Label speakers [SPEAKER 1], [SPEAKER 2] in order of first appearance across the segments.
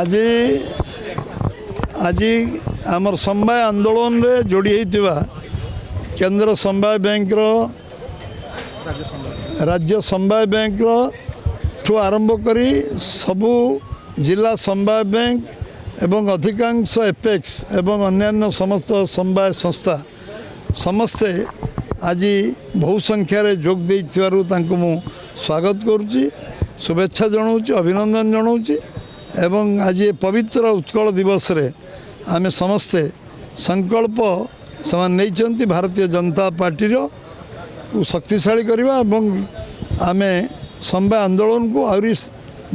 [SPEAKER 1] आज आज आमर समवाय आंदोलन रे जोड़ी होइतिबा केंद्र समवाय बैंक राज्य समवाय बैंक ठू आरंभ करी सबू जिला समवाय बैंक एवं अधिकांश एपेक्स एवं अन्यान्य समस्त समवाय संस्था समस्ते आज बहु संख्यार जोग देइथिबारु तांको मु स्वागत करुच्ची शुभेच्छा जनाऊँगी अभिनंदन जनाऊँगी एवं आज ये पवित्र उत्कल दिवस रे आमे समस्ते संकल्प समान नहीं भारतीय जनता पार्टी को शक्तिशाली करवा एवं आमे समवाय आंदोलन को आहरी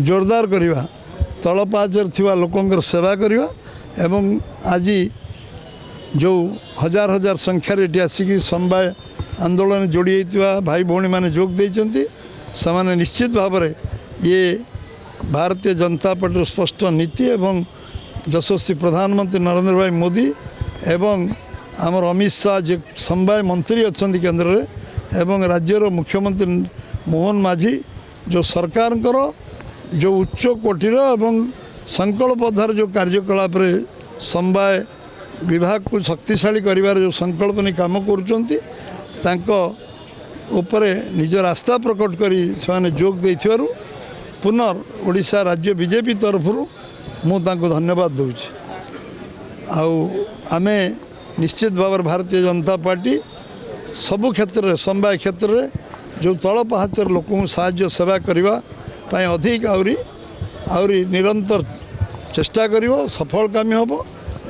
[SPEAKER 1] जोरदार करवा तल पाचर थिबा लोकंकर सेवा करवा एवं आज जो हजार हजार संख्यार ये आसिक समवाय आंदोलन जोड़ी होता भाई भौणी मैंने जोग देइचंती समान निश्चित भाव में ये भारतीय जनता पार्टी स्पष्ट नीति एवं यशस्वी प्रधानमंत्री नरेंद्र भाई मोदी एवं आमर अमित शाह जो समवाय मंत्री अच्छा केंद्र में एवं राज्यर मुख्यमंत्री मोहन माझी जो सरकार जो उच्च कोटिर एवं संकल्पधार जो कार्यकलाप समवाय विभाग को शक्तिशाली करिवार जो संकल्प नहीं काम करुँच उपरे निजर आस्था प्रकट करी से जोग देइथिबारु पुनर् ओडिशा राज्य बीजेपी तरफ मु तांको धन्यवाद दूची आमे निश्चित भाव भारतीय जनता पार्टी सबु क्षेत्र में समवाय क्षेत्र में जो तल पहाचर लोक साहाय्य सेवा करने अधिक आहरी निरंतर चेष्टा करिवो सफल कामी हम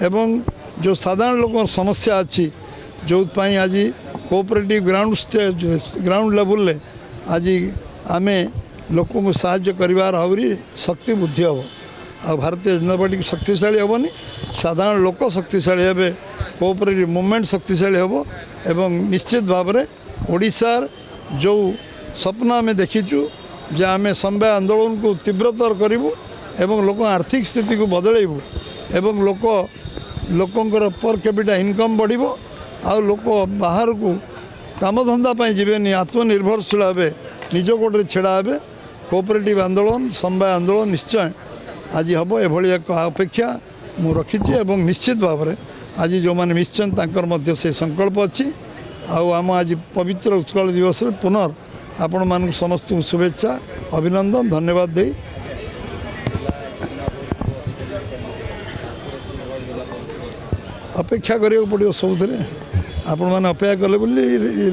[SPEAKER 1] एवं जो साधारण लोक समस्या अच्छी जो आज कोऑपरेटिव ग्राउंड लेवल आज आमे लोक को साहाय्य करिवार आहरी शक्ति बुद्धि हम आ भारतीय जनता पार्टी शक्तिशाली हेनी साधारण लोक शक्तिशाली हे कोऑपरेटिव मूवमेंट शक्तिशाली हम एवं निश्चित भाव में ओडिशार जो स्वप्न आम देखीचु जे आम समवाय आंदोलन को तीव्रतर करूँ एवं लोक आर्थिक स्थिति को बदलैबू एवं लोकंकर पर कैपिटा इनकम बढ़िबो आ लोक बाहर को कामधंदा जीवेनि आत्मनिर्भरशील हे निज गोटे छेड़ा हे कोऑपरेटिव आंदोलन समवाय आंदोलन निश्चय आज हम एभली एक अपेक्षा मु रखी एवं निश्चित भाव में आज जो मैंने निश्चय तांकर मध्य से संकल्प अच्छी आम आज पवित्र उत्कल दिवस रे पुनर् आपण मान समस्त शुभेच्छा अभिनंदन धन्यवाद दे अपेक्षा करियो पड़ो सब आपण मैंने अपेक्षा कले बोली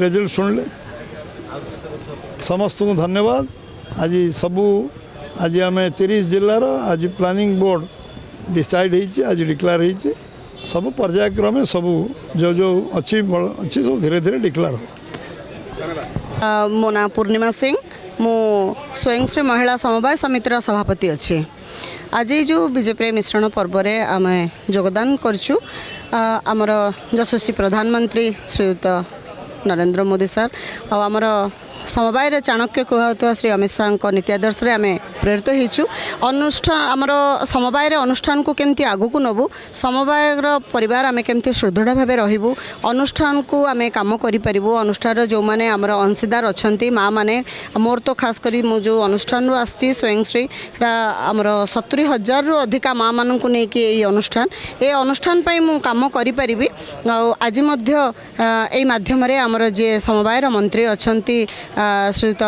[SPEAKER 1] रिजल्ट शुणिले समस्त को धन्यवाद आज सबू आज आम 30 जिलार आज प्लानिंग बोर्ड डिसाइड होती आज डिक्लेयर होती सब पर्यायक्रमे सब जो जो अच्छी अच्छी सब धीरे धीरे डिक्लेयर हो।
[SPEAKER 2] मो ना पूर्णिमा सिंह मु स्वयं श्री महिला समवाय समितिर सभापति अच्छी आज जो बीजेपी मिश्रण पर्व रे आम योगदान करछु आमर यशस्वी प्रधानमंत्री श्रीयुत नरेंद्र मोदी सर आमर समवाय चाणक्य कहता श्री अमित शाह नीति आदर्श आम प्रेरित होइछु अनुष्ठान आमर समवाय अनुष्ठान को केमती आगु को नबू समवाय परिवार आम केमती सुदृढ़ भाव रहबू अनुष्ठान को आम काम करूँ अनुष्ठान जो मैंने आमर अंशीदार अच्छा माँ मैंने मोर तो खास करी मु जो अनुष्ठान आसी स्वयंश्री आमर 70,000 रु अधिका माँ मान को लेकिन अनुष्ठान ये अनुष्ठान मु काम करी आज यही मध्यम आमर जे समवायर मंत्री अच्छा श्रीयुत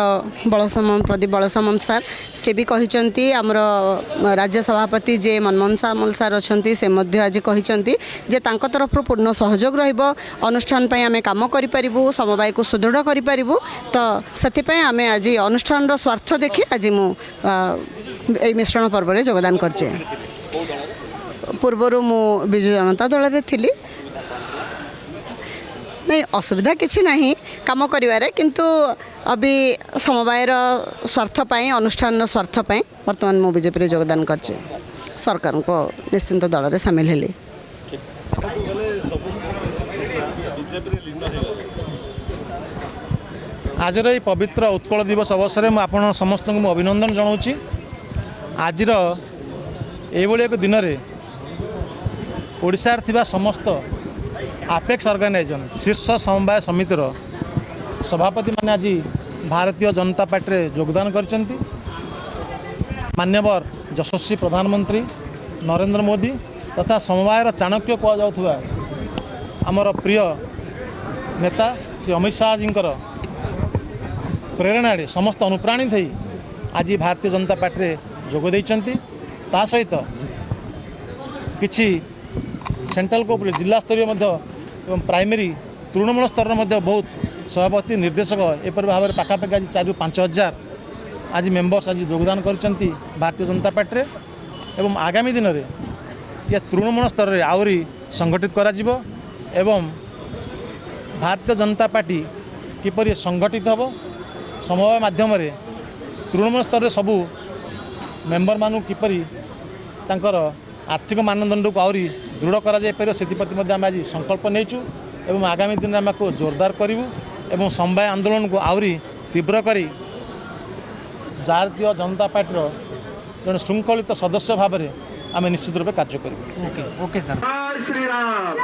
[SPEAKER 2] बलसम प्रदीप बलसम सार से भी कहते आमर राज्य सभापति जे मनमोहन सामल सार अच्छा से आज कहते जे तांको तरफ पूर्ण सहयोग रहिबो अनुष्ठान आम काम करूँ समवाय को सुदृढ़ करूँ तो से आम आज अनुष्ठान रो स्वार्थ देखी आज मु मिश्रण पर्व में योगदान करचे पूर्वर मु विजु जनता दल रे थिली नहीं असुविधा किसी नहीं काम करिवारे किंतु अभी समवायर स्वार्थ पाई अनुष्ठान स्वार्थ पाई वर्तमान मु बीजेपी रे योगदान करचे सरकार को निश्चिंत दल रे शामिल हेली।
[SPEAKER 3] आज पवित्र उत्कल दिवस अवसर में आपण समस्त को अभिनंदन जनाऊँगी आज एक दिन में ओडिशा थिबा समस्त आपेक्स ऑर्गेनाइजेशन शीर्ष समवाय समितिर सभापति माने आज भारतीय जनता पार्टी रे योगदान करचंती। मान्यवर यशस्वी प्रधानमंत्री नरेंद्र मोदी तथा समवायर चाणक्य कहुवा आमर प्रिय नेता श्री अमित शाह जी प्रेरणा समस्त अनुप्राणित हो आज भारतीय जनता पार्टी जोग देइचंती ता सहित किछि सेंट्रल को जिला स्तरीय एवं प्राइमरी तृणमूल स्तर में बहुत सभापति निर्देशक एपर भाव में पाखापाखि आज 4 ରୁ 5 हजार आज मेंबर्स आज योगदान करचंती भारतीय जनता पार्टी एवं आगामी दिन में यह तृणमूल स्तर में आहरी संगठित करा जिवो एवं भारतीय जनता पार्टी किपरि संगठित हम समवाय माध्यम तृणमूल स्तर में सबू मेंबर मानू किपरि तांकर आर्थिक मानदंड को आहरी दृढ़ करा जाय परियो सेतिप्रति आम आज संकल्प नेचु एवं आगामी दिन में आपको जोरदार करूँ एवं समवाय आंदोलन को आहरी तीव्र करी भारतीय जनता पार्टी जन श्रृंखलित सदस्य भाव में आम निश्चित रूप कार्य करूँ।
[SPEAKER 4] Okay okay sir.
[SPEAKER 5] जय श्री राम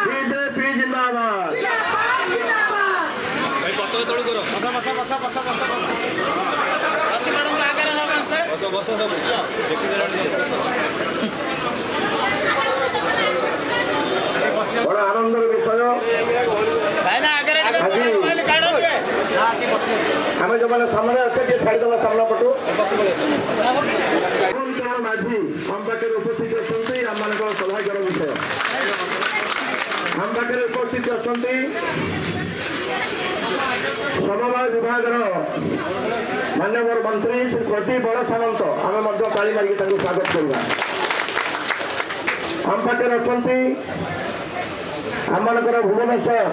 [SPEAKER 5] बीजेपी जिंदाबाद बड़ा आनंदर विषय आम जो मैंने सामने अच्छे छाड़ीदेवा सामना पटू माझी आम पाखे उपस्थित अच्छा आम मान सौभाग्यर विषय आम पाखे उपस्थित अच्छा समवाय विभाग मान्यवर मंत्री श्री प्रदीप बड़ सामंत आम ताली मारिक स्वागत करवा आम पाखे अच्छा आमर भुवनेश्वर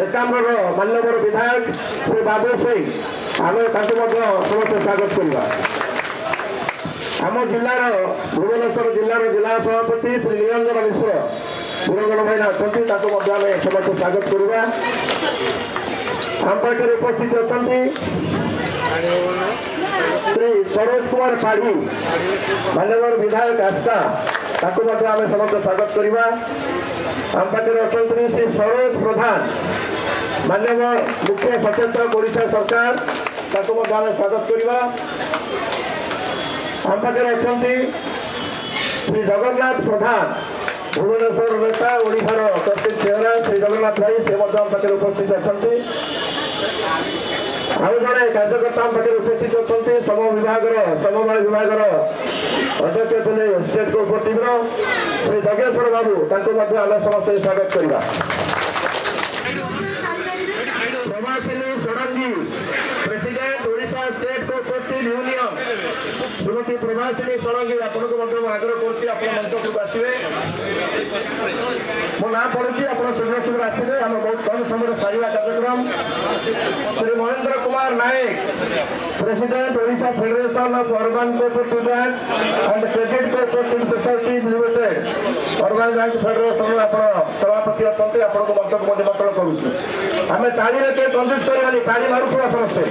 [SPEAKER 5] एकाम्र मान्यवर विधायक श्री बाबू सिंह आम समस्त स्वागत करवा आम जिलार भुवनेश्वर जिलार जिला सभापति श्री निरंजन मिश्र पुरगण भाई अच्छा आम समस्त स्वागत करवा आम पाखे उपस्थित अच्छा श्री सरोज कुमार पाढ़ी मान्यवर विधायक आस्था आम समस्त स्वागत करवा आम पाखे अच्छा श्री सरोज प्रधान मान्यवर मुख्य सचेतक ओडिशा सरकार आम स्वागत करवा आम पाखे अच्छा श्री जगन्नाथ प्रधान भुवनेश्वर नेता ओडिशार प्रत्येक चेहरा श्री जगन्नाथ भाई से आम पाखे उपस्थित अच्छा आउ जड़े कार्यकर्ता पाखे उपस्थित अच्छा समवाय विभाग अध्यक्ष थे स्टेट कोऑपरेटिव श्री जगेश्वर बाबू आम समस्त स्वागत करवा Prabhasini Shadangi president Odisha state cooperative union Shrimati Prabhasini Shadangi आपको आग्रह कर मंच को आसवे मो ना पड़ी आप शीघ्र शीघ्र आसवे आम बहुत कम समय सारा कार्यक्रम Shri Mahendra Kumar Nayak president Odisha federation of urban cooperative bank and credit cooperative societies limited urban bank federation आप सभापति अच्छा आपको मंच को निमंत्रण करुँ आम ताली के कंजूस करवानी ताली मारुवा समस्ते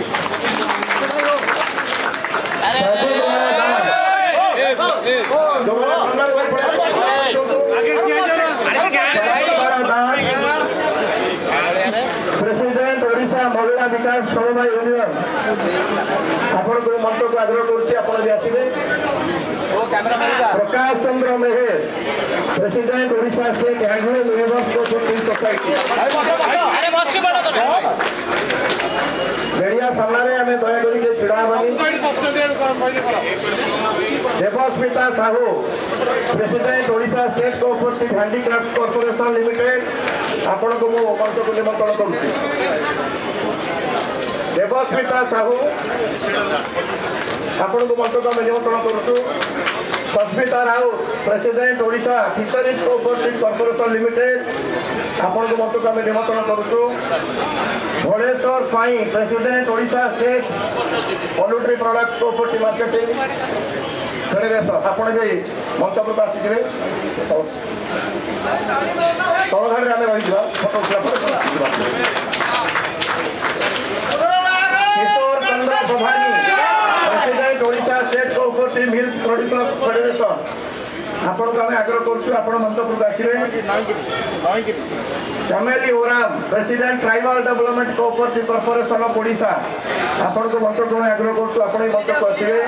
[SPEAKER 5] प्रेसिडेंट ओडिशा महिला विकास समवाय यूनियन आपण मंच को आग्रह करसवे Prakash Chandra Meher president Odisha state handloom universe cooperative society रेडिया सामने आम दयाकोरी छिड़ाबानी Debasmita Sahu president Odisha state cooperative handicraft corporation limited आपण को मंच को निमंत्रण करुच्ची देवस्मिता साहू आपण को मंच को निमंत्रण करुचु Sasmita Raut president Odisha fisheries cooperative corporation limited आपण को मंच को निमंत्रण करुचु Bholeshwar Swain president Odisha state poultry product cooperative marketing federation आपण भी मंच को आसिए तलघाटे आम रही फोटो Kishore Chandra Pradhani president Odisha state cooperative milk producer federation आपण को आग्रह करुँ मंच को आसिए Chameli Oram president tribal development cooperative corporation of Odisha आपण को मंच को आग्रह करुँ मंच को आसिए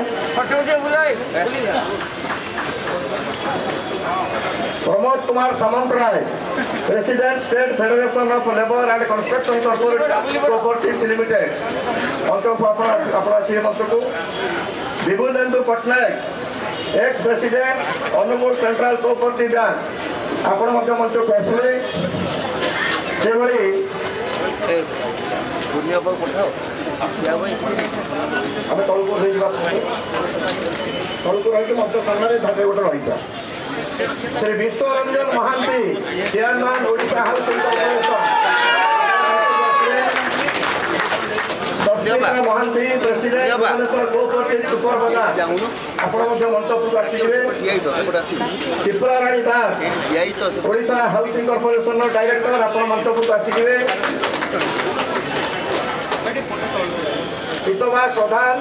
[SPEAKER 5] Kumar Samantaray president state federation of labour and construction cooperative limited मंच को अपना मंच को Bibhudendu Pattnaik ex president Angul central cooperative bank आपण मंच को आसवे से आम तौक तौक रही मंच सामने धागे गोटे रही Shri Biswaranjan Mahanty chairman Odisha housing corporation Mahanty president Bhubaneswar cooperative super बाजार आपण मंच को आसिबे Shipra Rani Das Odisha housing corporation director आपण मंच को आसिबे Hitava Pradhan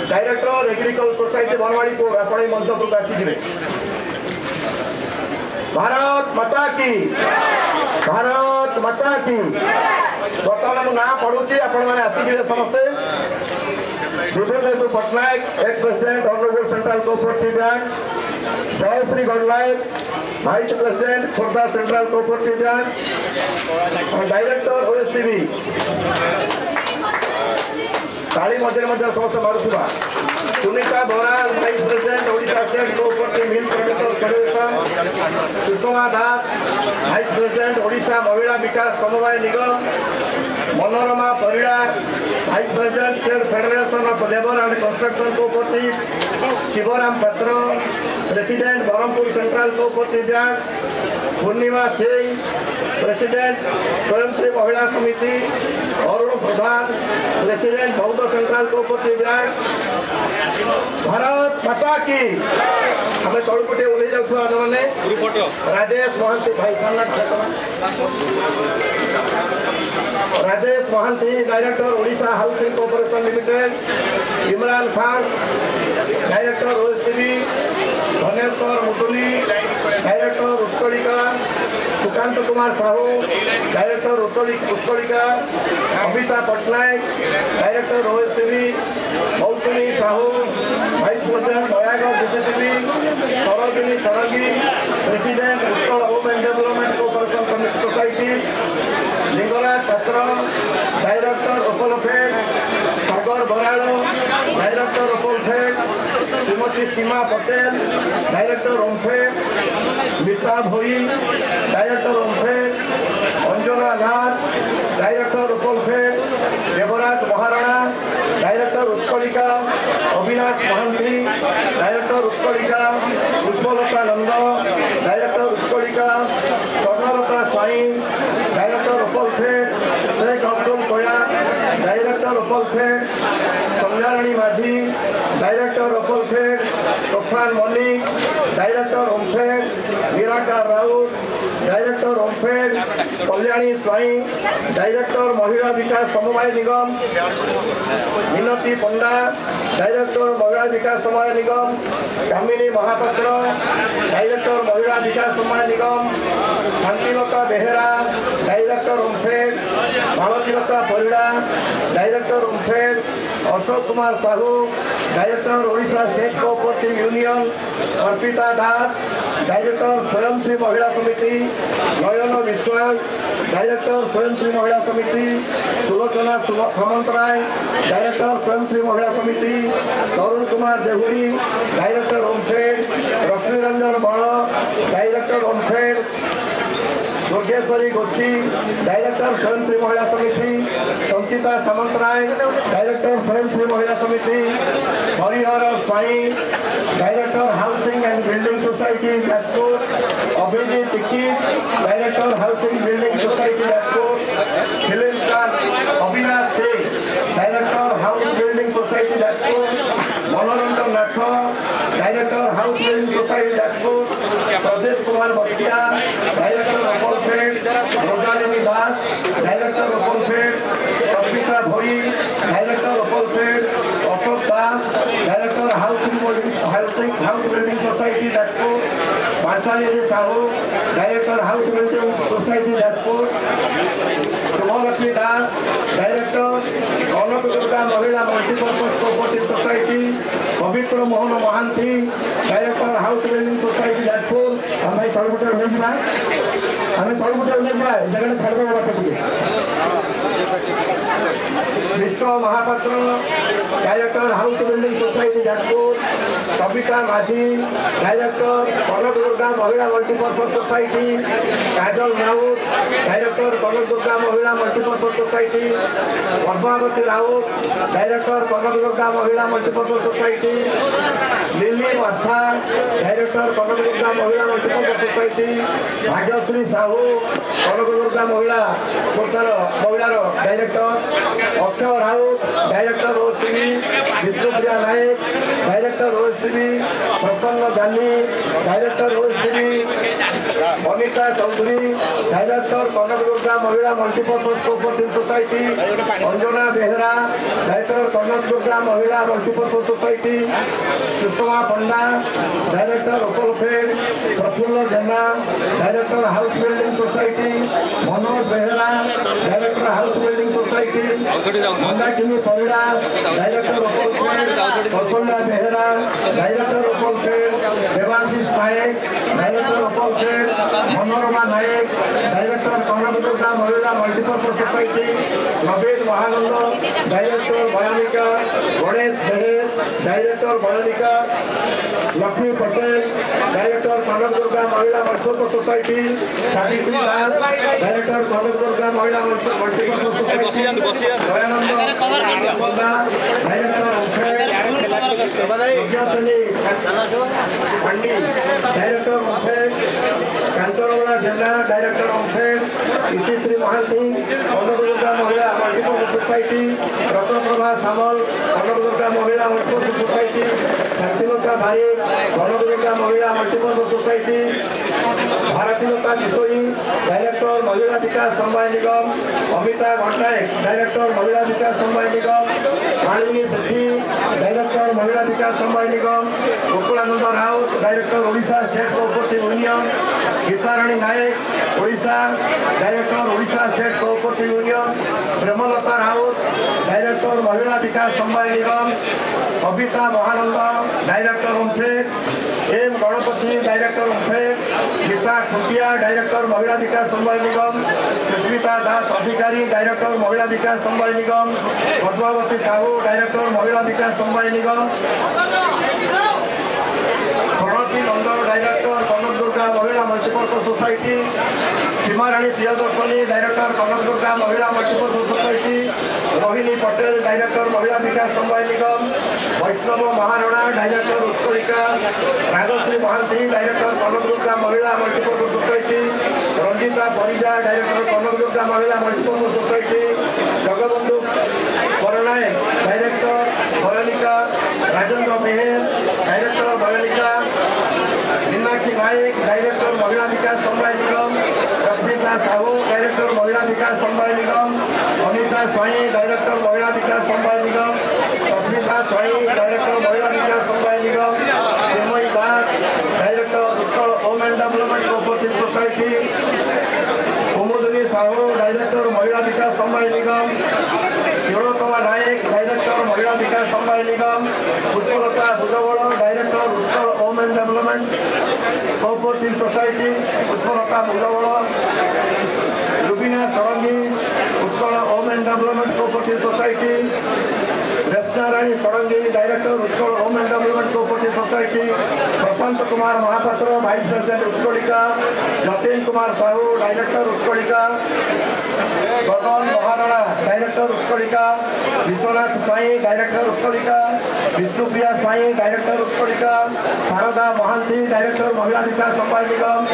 [SPEAKER 5] director agriculture society Banwadipur आपण मंच को आसिबे भारत माता की बर्तमान ना पढ़ुची आपण मैंने आसिबे समस्ते Bibhudendu Pattnaik ex president Angul central cooperative bank Jayashree Gananayak vice president Khordha central cooperative bank director OSCB काली मझे समस्त मारुवा Sunita Baral vice president Odisha state cooperative milk producer federation Sushma Das vice president Odisha Mahila Vikas Samabaya Nigam Manorama Parida vice president state federation of labour and construction cooperative Shivaram Patra president Berhampur central cooperative bank Purnima Singh president Swayamshree Mahila Samiti Arun Pradhan president बौद्ध central cooperative bank Bharat माता की आम तौटे ओल्ले जाऊँ मैंने राजेश महांती भाई Rajesh Mohanty director Odisha housing corporation limited Imran Khan director OSCB Dhaneswar Muduli director Utkalika Sukant Kumar Sahu director Utkalika Amita Pattnaik director OSCB Mausumi Sahu vice president Nayagarh DCCB Sarojini Shadangi president Utkal home and development cooperation society Lingaraj Patra director OPOLFED Sagar Barad director OPOLFED Shrimati Seema Patel director OMFED Meeta Bhoi director OMFED Anjana Nath director OPOLFED Devraj Maharana director Utkalika Abinash Mahanti director Utkalika Pushpalata Nanda director Utkalika Swarnalata Swain director OPOLFED Sheikh Abdul Koya director OPOLFED Sandhyarani Majhi director OPOLFED Tofan Mallik director OMFED Miraka Raut director OMFED Kalyani Swain director Mahila Vikas Samabaya Nigam मिनती Panda director Mahila Vikas Samabaya Nigam Kamini Mahapatra director Mahila Vikas Samabaya Nigam Shantilata Behera director OMFED Maltilata Parida director OMFED Ashok Kumar Sahu director Odisha state cooperative union Arpita Das director Swayamshree Mahila Samiti नयन विश्वास director Swayamshree Mahila समिति Sulochana Samantaray director Swayamshree Mahila Samiti Tarun Kumar Dehury director OMFED Rashmi Ranjan Bada director OMFED Durgeshwari Gochhi director Swayamshree Mahila Samiti Sanchita Samantaray director Swayamshree Mahila Samiti Harihar Swain director housing and building society Jajpur Abhijit Dixit director housing building society Jajpur film star Abinash Singh director house building society Jajpur Manoranjan Nath director house building society Jajpur Pradeep Kumar Bhatia director OPOLFED Rosalini Das director OPOLFED Asmita Bhoi director ओपलफेड Ashok Das director house building society Jajpur Bansali Sahu director house building society Jajpur Subhalaxmi Das director Kanak Durga Mahila multipurpose cooperative society Pabitra Chaitra Mohan Mohanty director house building society Jajpur आम तलगुटे ओल्ला आम तलगुटे ओल्ला जगह छाड़ Biswa Mahapatra director house building society Jajpur Kabita Majhi director Kanak Durga Mahila multipurpose society Kajal Raut director Kanak Durga Mahila multipurpose society Padmavati Raut director Kanak Durga Mahila multipurpose society Lily Matha director Kanak Durga Mahila multipurpose society Bhagyashree Sahu Kanak Durga महिलार director Akshay Raut director OCB Bishnupriya Nayak director OCB Prasanna Jani director OCB Anita Chaudhary director Kanak Durga Mahila multipurpose cooperative society Anjana Behera director Kanak Durga Mahila multipurpose society Sushma Panda director OPOLFED Prafulla Jena director house building society Manoj Behera director house building society Mandakini Parida director OPOLFED Kaushalya Behera director ओपल fade Debashish Nayak director OPOLFED Manorama Nayak director Kanak Durga Mahila multipurpose society Naved Mahanand director Bayanika Ganesh Behera director Bayanika Lakshmi Patel director Kanak Durga Mahila multipurpose society Savitri Lal director Kanak Durga Mahila multipurpose society Dayanand director Pandi director OMFED Kanchanwada जिला director OMFED Itishree Mohanty Kanak Durga Mahila multipurpose society Ratnaprabha Samal Kanak Durga Mahila multipurpose society Shantilata भाई Kanak Durga Mahila multipurpose society Bharatilata Bishoi director Mahila Vikas Samabaya निगम Amita घंटायक director Mahila Vikas Samabaya निगम मालिनी सेठी director Mahila Vikas Samabaya Nigam Gokulananda Raut director Odisha state cooperative union Gitarani Nayak Odisha director Odisha state cooperative union Premlata Raut director Mahila Vikas Samabaya Nigam Kabita Mahanand director OMFED M Ganapati director OMFED Gita Khuntia director Mahila Vikas Samabaya निगम सुष्मिता दास अधिकारी director Mahila Vikas Samabaya Nigam Padmavati Sahu director Mahila Vikas Samabaya Nigam Pranati Nandan director Kanak Durga Mahila multipurpose society Seemarani Priyadarshini director Kanak Durga Mahila multipurpose society Rohini Patel director Mahila Vikas Samabaya Nigam Vaishnav Maharana director Utkalika Rajashree Mohanty director Kanak Durga Mahila multipurpose society Ranjita Parija director Kanak Durga Mahila multipurpose society Jagabandhu Parnaik director Bayanika Rajendra Behera director Bayanika Meenakshi Nayak director Mahila Vikas Samabaya Nigam Rashmita Sahu director Mahila Vikas Samabaya Nigam Anita Swai director Mahila Vikas Samabaya Nigam Rashmita Swai director Mahila Vikas Samabaya Nigam Chinmayee Das director Utkal home and development cooperative society Kumudini Sahu director Mahila Vikas Samabaya Nigam Tilottama Nayak director Mahila Vikas Samabaya Nigam Pushpalata Bhujabal director Utkal home and development cooperative society Pushpalata Bhujabal Rubina Shadangi Utkal home and development cooperative society Rachana Rani Shadangi director Utkal home and development cooperative society Prashant Kumar Mahapatra vice president Utkalika Jatin Kumar Sahu director Utkalika Gagan Maharana director Utkalika Biswanath Swain director Utkalika Bishnupriya Swain director Utkalika Sharada Mohanty director Mahila Vikas Samabaya Nigam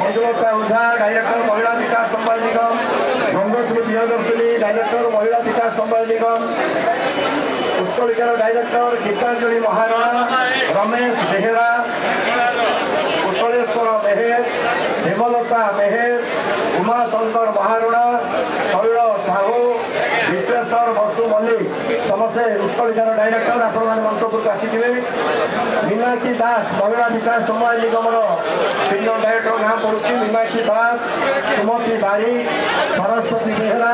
[SPEAKER 5] Manjulata Ojha director Mahila Vikas Samabaya Nigam Gangotri Priyadarshini director Mahila Vikas Samabaya Nigam उत्कलिकार director Geetanjali Maharana Ramesh Behera कुशलेश्वर मेहेर हेमलता मेहेर उमाशंकर महाराणा शैल साहू विश्वेश्वर बसु मल्लिक समस्ते उत्कलिकार director आपण मंचपुर आसिथे मीनाक्षी दास महिला विकास समवाय निगम तीन director नाम पड़ुची Meenakshi Das Sumati Barik Saraswati Behera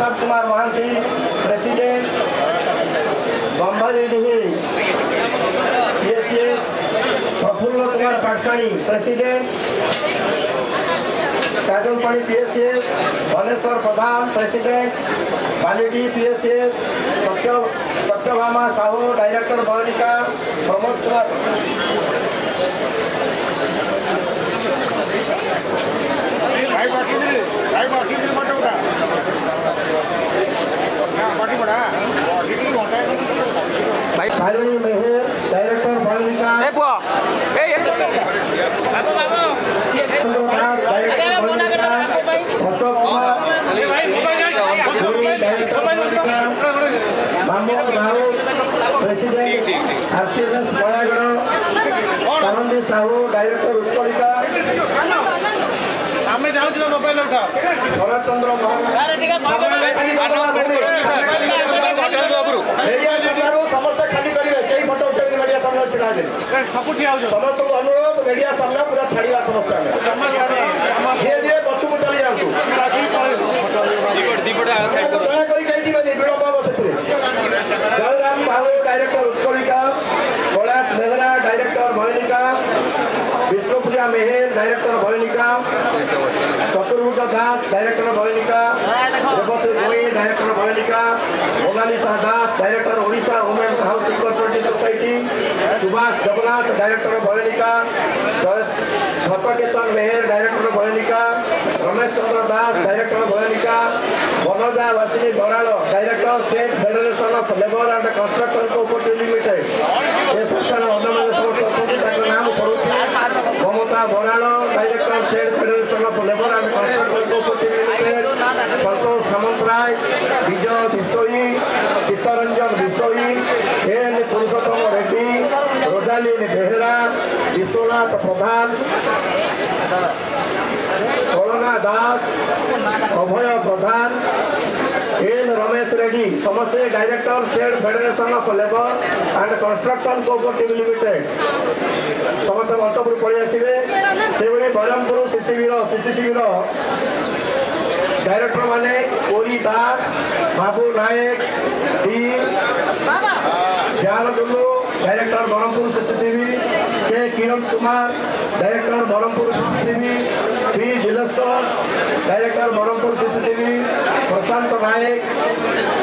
[SPEAKER 5] Pratap Kumar Mohanty president Bambhari Prafulla Kumar Pathshani president Kajalpani PSCS Bhaneswar Pradhan president Balidi PSCS Satyabhama Sahu director Bayanika Pramod Kumar Kalani Meher director Bayanika Ashok Kumar Mamud Rout president RCS Nayagarh Anandi Sahu director Utkalika Sharad Chandra समस्त खाली करेंगे कई फोटो उठे मीडिया सामने छिड़ा समस्त को अनुरोध मीडिया सामने पूरा छाड़ा समस्त धीरे धीरे पछू को चली जातु Jayaram Sahu director Utkalika Kailash Mehra director Bayanika Vishnupriya Meher director Bayanika Chaturbhuj Das director Bayanika Revati Goi director Bayanika Monalisa Das director Odisha women's housing cooperative society Subhash Jagannath director Bayanika Chhatraketan Meher director Bayanika Ramesh Chandra Das director Bayanika Manoja Vasini Barad director state federation of labour and construction cooperative limited ये सरकार अन्य नाम पड़ुଛି Mamata Barad director state federation of labour and construction cooperative limited Santosh Samantaray Vijay Bishoi Chittaranjan Bishoi N Purushottam Reddy Rosalind Behera Vishwanath Pradhan Karuna Das Abhay Pradhan N Ramesh Reddy समस्त director state federation of labour and construction cooperative limited समस्त मंचपुर पड़े आसवे से Barhampur सीसीसीबी director माने कोरी दास बाबू नायक डी ज्ञान Dullu director Berhampur CCTV K Kiran Kumar director Berhampur CCTV P Dileswar director Berhampur CCTV Prashant Nayak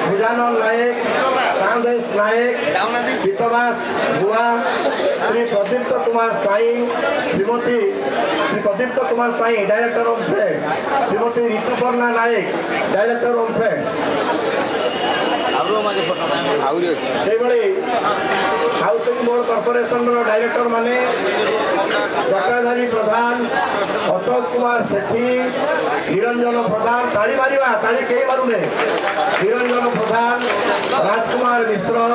[SPEAKER 5] Bhujanan Nayak Kandesh Nayak Pitabas बुआ Shri Pradipta Kumar Sai Shrimati Shri Pradipta Kumar Sai director of fed Shrimati Rituparna Nayak director of fed housing board corporation director माने जटाधारी प्रधान अशोक कुमार सेठी निरंजन प्रधान ताली मारिबा ताली कई मारुने निरंजन प्रधान Rajkumar Mishra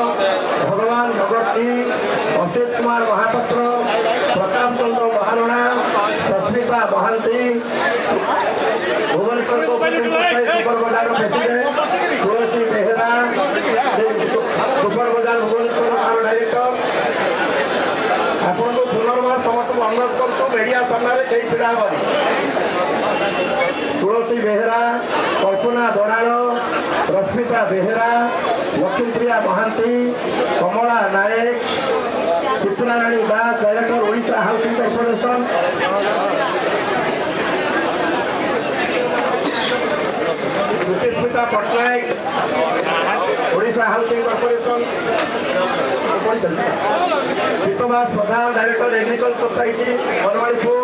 [SPEAKER 5] Bhagaban Bhagabati Asit Kumar Mohapatra Pratap Chandra Maharana Sasmita Mohanty Bhubaneswar cooperative society super Bazar president Tulasi Behera super Bazar Bhubaneswar director आपन को पुनर्बार समस्त को अनुरोध करतो मीडिया सामने कई छिड़ा हमारी तुलसी बेहरा कल्पना बराड़ रश्मिता बेहरा लक्ष्मीप्रिया महांती कमला Nayak Chitra Rani Das director Odisha housing corporation Suchismita Pattnaik Odisha housing corporation Biswanath Pradhan director agriculture society Banwaripur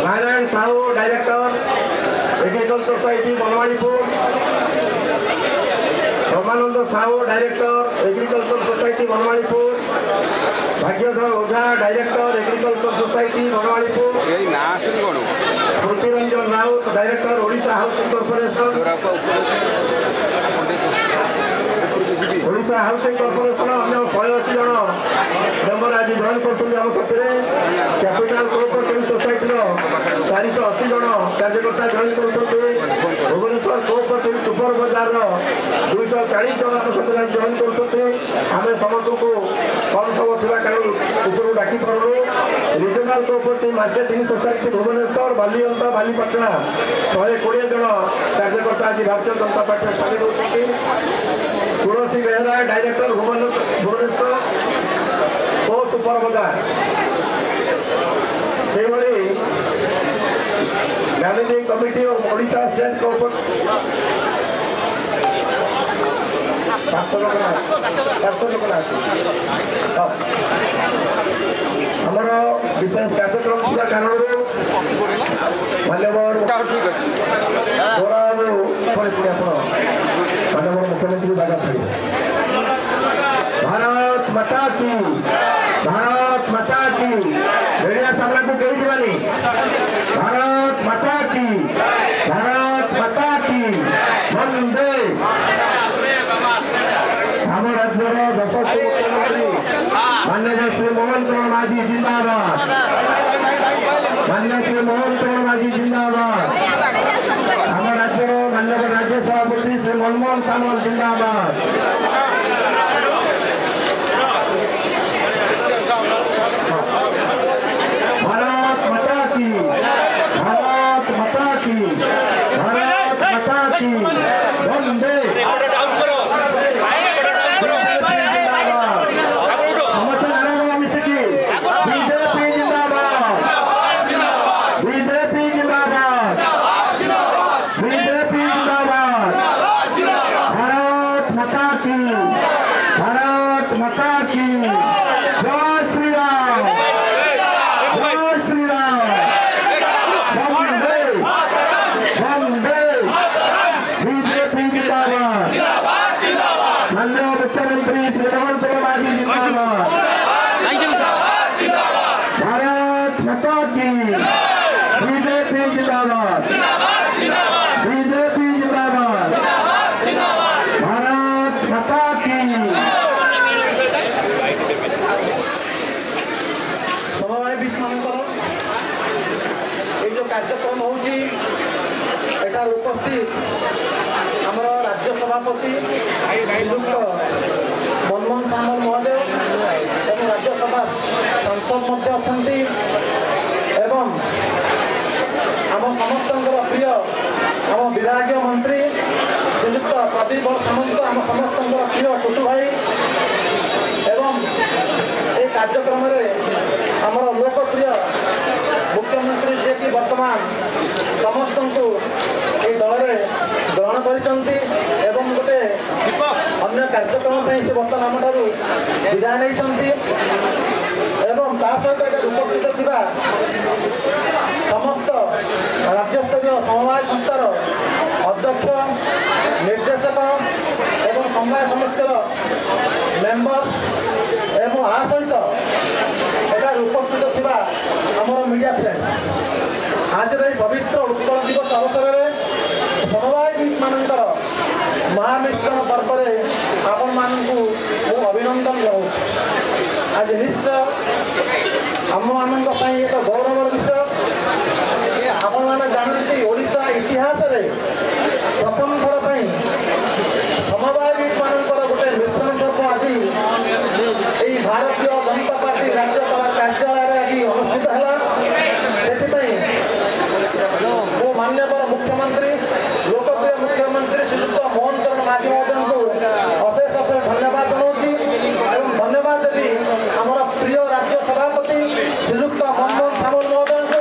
[SPEAKER 5] Narayan Sahu director agriculture society Banwaripur Ramanand Sahu director agriculture society Banwaripur Bhagyadhar Ojha director agriculture society Banwaripur Srutiranjan Rout director Odisha housing corporation Odisha housing corporation अन्य 180 जन मेम्बर आज जॉइन करते आम साथी कैपिटाल कोऑपरेटिव सोसाइटी 480 जन कार्यकर्ता जॉइन करते भुवनेश्वर कोऑपरेटिव सुपर बाजार 240 जन आम साथी जॉइन करते आम समस्त को कम सब थी कारण ऊपर डाकी पार्नु regional cooperative marketing society Bhubaneswar Balianta Balipatna 120 ଜଣ କାର୍ଯ୍ୟକର୍ତ୍ତା ଆଜି ଭାରତୀୟ ଜନତା ପାର୍ଟିରେ ସାମିଲ ହେଉଛନ୍ତି। ତୁଳସୀ ବେହେରା ଡାଇରେକ୍ଟର ଭୁବନେଶ୍ୱର ଓ ସୁପର ବଜାର, ସେହିଭଳି ମ୍ୟାନେଜିଂ କମିଟି ଓ ଓଡ଼ିଶା ଷ୍ଟେଟ୍ କୋଅପରେଟିଭ ଆମର ବିଶେଷ କାର୍ଯ୍ୟକ୍ରମ ଥିବା କାରଣରୁ ମାନ୍ୟବର ଆପଣ ମାନ୍ୟବର ମୁଖ୍ୟମନ୍ତ୍ରୀ ଜାଗା ଛାଡ଼ିବେ। ଭାରତ ମାତା କି, ଭାରତ ମାତା କି, ମିଡ଼ିଆ ସାମ୍ନାକୁ କେହି ଯିବାନି। ଭାରତ ମାତା କି, ଭାରତ ମାତା କି, ବନ୍ଦେ। ଆମ ରାଜ୍ୟର ଯଶସ୍ୱୀ ମୁଖ୍ୟମନ୍ତ୍ରୀ ମାନ୍ୟବର ଶ୍ରୀ ମୋହନ ଚରଣ ମାଝୀ ଜିନ୍ଦାବାଦ, ମାନ୍ୟ ଶ୍ରୀ ମୋହନ ଚରଣ ମାଝୀ ଜିନ୍ଦାବାଦ। ଆମ ରାଜ୍ୟର ମାନ୍ୟବର ରାଜ୍ୟ ସଭାପତି ଶ୍ରୀ ମନମୋହନ ସାମଲ ଜିନ୍ଦାବାଦ। भारत माता की, भारत माता की, भारत माता की, वंदे। बीजेपी जिंदाबाद, बीजेपी जिंदाबाद, बीजेपी जिंदाबाद। भारत माता की, भारत माता की, जय श्री राम, जय श्री राम, वंदे वंदे। बीजेपी जिंदाबाद, माननीय मुख्यमंत्री श्री मोहन चरण माझी जिंदाबाद। भारत माता की, बीजेपी जिंदाबाद, बीजेपी जिंदाबाद, भारत माता की। समवायवित मानकर ये जो कार्यक्रम होची एटार उपस्थित आमर राज्य सभापति श्रीयुक्त मनमोहन सामल महोदय एवं राज्यसभा सांसद मध्य अछंती एवं आम समस्त प्रिय आम विभागीय मंत्री श्रीयुक्त प्रदीप सामंत आम समस्त प्रिय छोटू भाई एवं ये कार्यक्रम आमर लोकप्रिय मुख्यमंत्री जे कि वर्तमान समस्त ये दल में ग्रहण कर गोटे अन्य कार्यक्रम से बर्तमान आम ठार विदाय नहीं सहित उपस्थित थिबा समस्त राज्यस्तरीय समवाय संस्थार अध्यक्ष निर्देशक एवं समवाय समितिर मेम्बर एवं आ सहित एटार उपस्थित थिबा आमर मीडिया फ्रेंड्स आज पवित्र उत्कल दिवस अवसर में समवायविद मानकर महामिश्रण पर्व में आपण मानू अभिनंदन जनाऊँ। आज निश्चय आम मान एक गौरवर विषय आपण मैंने जानते ओडिशा इतिहास रे प्रथम थर पर समवायविद मानकर गोटे मिश्रण पर्व आज यही भारतीय जनता पार्टी राज्यपाल कार्यालय आज अनुष्ठित है। से मान्यवर मुख्यमंत्री लोकप्रिय मुख्यमंत्री श्रीयुक्त मोहन चरण माझी महोदय को अशेष अशेष धन्यवाद जनाऊँ एवं धन्यवाद देवी आमर प्रिय राज्य सभापति श्रीयुक्त मनमोहन सामल महोदय को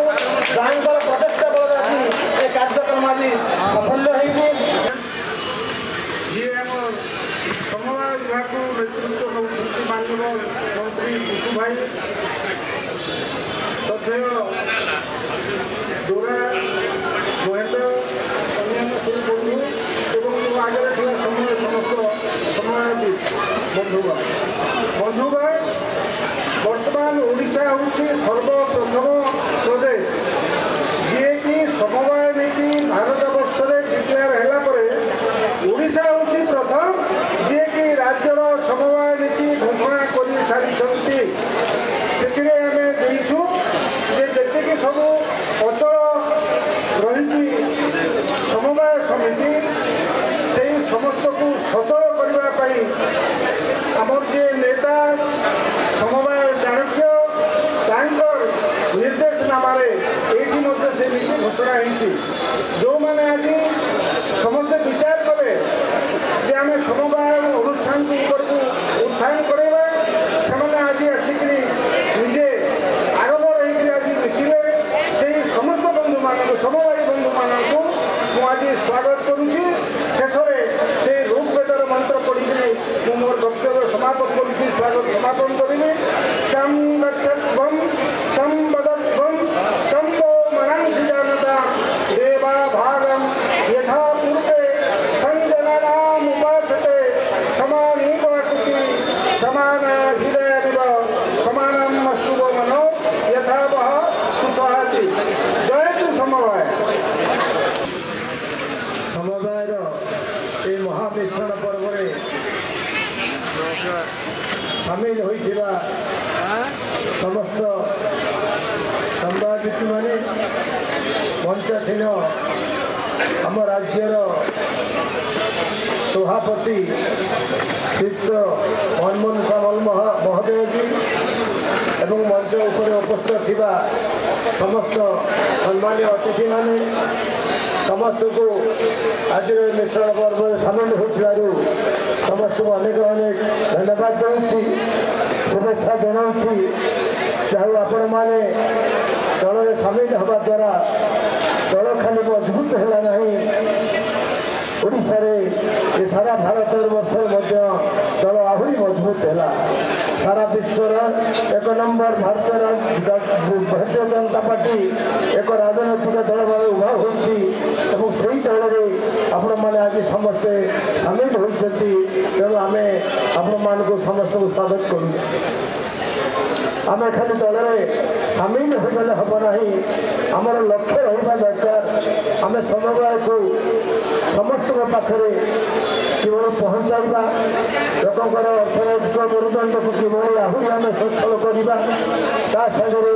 [SPEAKER 5] जहाँकर प्रचेषा बल आज ये कार्यक्रम आज सफल हो समवाय विभाग को नेतृत्व नौकरी माननीय मंत्री टुटू भाई श्रद्धेय दोरा महेंद्र अन्य सब बंधु एवं आगे थी समय समस्त समवायविद बंधुगण बर्तमान ओडिशा हूँ सर्वप्रथम प्रदेश जी कि समवायविद भारत वर्ष में डिक्लेयर है ओडिशा हूँ प्रथम जी कि राज्यर समवाय नीति घोषणा कर सारी से आम देचु जी सब अचल रही समवाय समिति से समस्त को सचल करने आमर जे नेता समवाय चाणक्य से नीति घोषणा होती जो मैंने आज समस्ते विचार कले जे आम समवाय अनुष्ठान को उत्थान करवा से आज आसिक निजे आरंभ रही आज मिसिले से समस्त बंधु मान समवायी बंधु मानू मुझे स्वागत करुच्ची शेष से ऋग्वेदर मंत्र पढ़ी मोर वक्तव्य समापन करुच्ची स्वागत समापन करी शं गच्छध्वं शं वदध्वं शंभो मनांसि जानता देवा भागं यथा पूर्वे संजनानाम् उपासते समानीव अचुति समाना हृदयमिव समानम् अस्तु वो मनो यथा वह सुसहाति जय तु समवाय समवायर ये महामिश्रण पर्व सामिल होइथिबा समस्त संवादित माने मंचासीन आम राज्यर सभापति श्रीयुक्त मनमोहन सामल महोदय जी एवं मंच उपर उपस्थित थिबा समस्त सम्मानीय अतिथि माने समस्त को आज मिश्रण पर्व सामिल होथिबारु समस्त को अनेक अनेक धन्यवाद दूँ शुभेच्छा जनाऊँ चाहे आपण मैंने दल में सामिल हवा द्वारा दल खाली मजबूत है नहीं ओडिशार ये सारा भारत वर्ष दल आहरी मजबूत है सारा विश्वर एक नंबर भारतीय जनता पार्टी एक राजनैतिक दल भाव उभा हो दल में आपण मैंने आज समस्ते सामिल होती तेणु आम आपण मान समस्त को स्वागत करूँ आम खाली दल में सामिल होगले हम ना आमर लक्ष्य रहा दरकार आम समवाय को समस्त पाखे केवल पहुँचाइबा लोकर अर्थनैतिक मेरुदंड को किभली आहरी आम सफल करवा ता सागर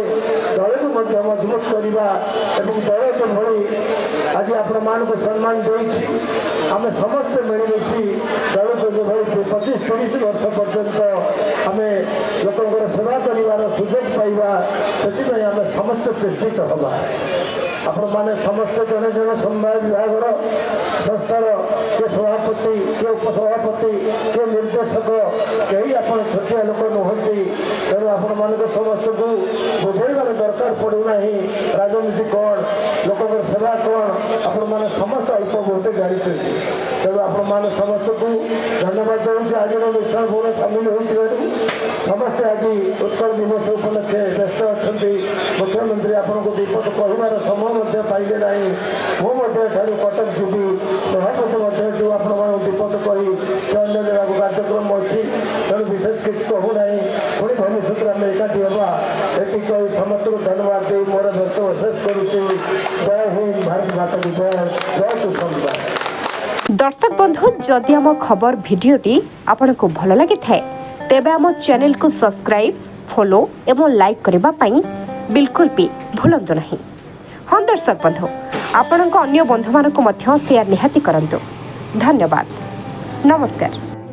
[SPEAKER 5] दल को मजबूत करवा एवं दल किभली आज आपण मान सम्मान देती आम समस्त मिलमिशि दल को जो 25-30 वर्ष पर्यंत आम लोकर सेवा कर सुजोग पाइबा से आम समस्त चेष्टित हवा आपण मैंने समस्त जड़े जड़े समवाय विभाग संस्थार किए सभापति किए उपसभापति किए निर्देशक कहीं आप छोटिया लोक नुहति तेणु आपण मान समस्त को बुझेबार दरकार पड़ूना राजनीति कौन लोक सेवा कौन आपण मैंने समस्त अल्प बहुत जानी तेणु आपण मैंने समस्त को धन्यवाद दूँ आज मिश्रण भोग सामिल हो समस्ते आज उत्कल दिवस उपलक्षे व्यस्त अच्छा मुख्यमंत्री आपन को विपद कहबार समय पाइले ना मुझे कटक जीवी सभापति जो आप विपद कही से अन्य जगह कार्यक्रम अच्छी तेणु विशेष किसी कहूना पुणी भविष्य आम एकाठी हवा ये कही समस्त को धन्यवाद दे मोर व्यक्त शेष करुच्ची जय हिंद भारत माता की जय जय सुसंवाद।
[SPEAKER 4] दर्शक बंधु जदि आम खबर भिडियोटी आपन को भल लगी थाए तेबे आम चैनल को सब्सक्राइब फॉलो एवं लाइक करबा पई बिल्कुल भी भूलंतु नहीं। हाँ दर्शक बंधु आपण अन्य बंधु मानक शेयर निहाती करंतु। धन्यवाद नमस्कार।